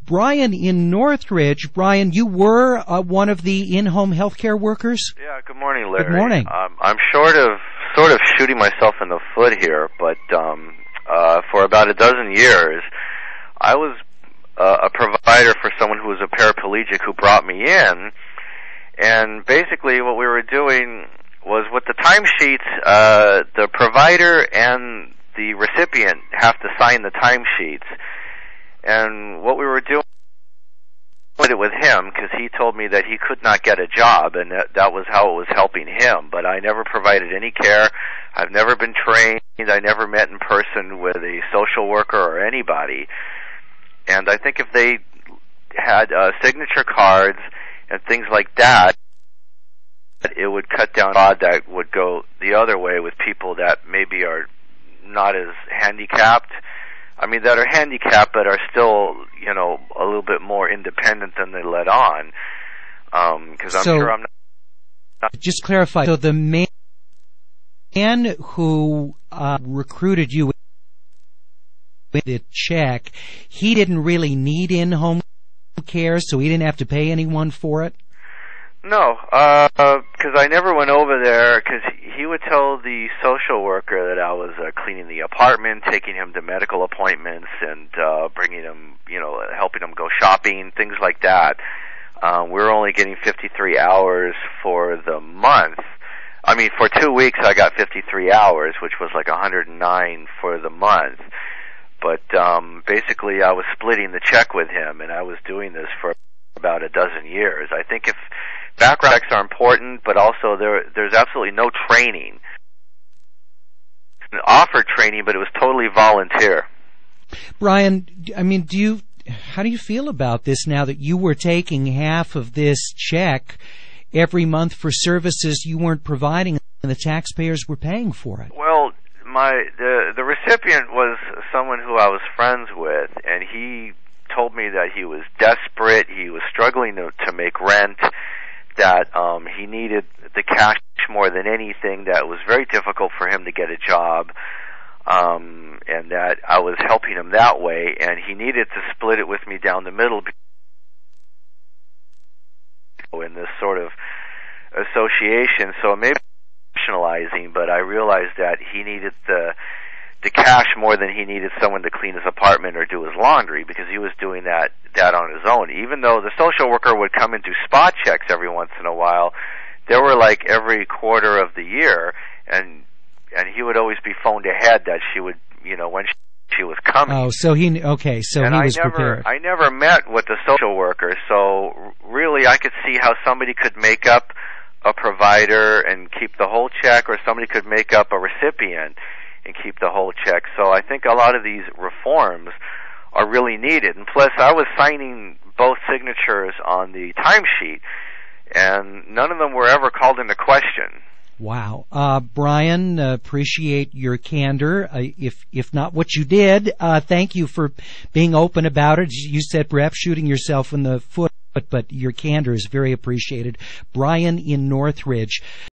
Brian in Northridge. Brian, you were one of the in-home healthcare workers? Yeah, good morning, Larry. Good morning. I'm sort of shooting myself in the foot here, but for about a dozen years, I was a provider for someone who was a paraplegic who brought me in, and basically what we were doing was with the timesheets, the provider and the recipient have to sign the timesheets. And what we were doing with him, because he told me that he could not get a job, and that was how it was helping him. But I never provided any care. I've never been trained. I never met in person with a social worker or anybody. And I think if they had signature cards and things like that, it would cut down fraud that would go the other way with people that maybe are not as handicapped. I mean, that are handicapped but are still, you know, a little bit more independent than they let on. Because I'm sure I'm not. Just clarify. So the man who recruited you with the check, he didn't really need in-home care, so he didn't have to pay anyone for it? No, because I never went over there, because he would tell the social worker that I was cleaning the apartment, taking him to medical appointments, and bringing him, you know, helping him go shopping, things like that. We were only getting 53 hours for the month. I mean, for 2 weeks I got 53 hours, which was like 109 for the month. But basically I was splitting the check with him, and I was doing this for about a dozen years. I think if background checks are important, but also there's absolutely no training. Offered training, but it was totally volunteer. Brian, I mean, how do you feel about this now that you were taking half of this check every month for services you weren't providing and the taxpayers were paying for it? Well, the recipient was someone who I was friends with, and he told me that he was desperate, he was struggling to make rent, that he needed the cash more than anything, that it was very difficult for him to get a job, and that I was helping him that way, and he needed to split it with me down the middle in this sort of association. So maybe rationalizing, but I realized that he needed the cash more than he needed someone to clean his apartment or do his laundry, because he was doing that on his own. Even though the social worker would come and do spot checks every once in a while, there were like every quarter of the year, and he would always be phoned ahead that she would, you know, when she was coming. Oh, so he was prepared. I never met with the social worker, so really I could see how somebody could make up a provider and keep the whole check, or somebody could make up a recipient and keep the whole check. So I think a lot of these reforms are really needed. And plus, I was signing both signatures on the timesheet, and none of them were ever called into question. Wow. Brian, appreciate your candor. If not what you did, thank you for being open about it. You said perhaps shooting yourself in the foot, but your candor is very appreciated. Brian in Northridge.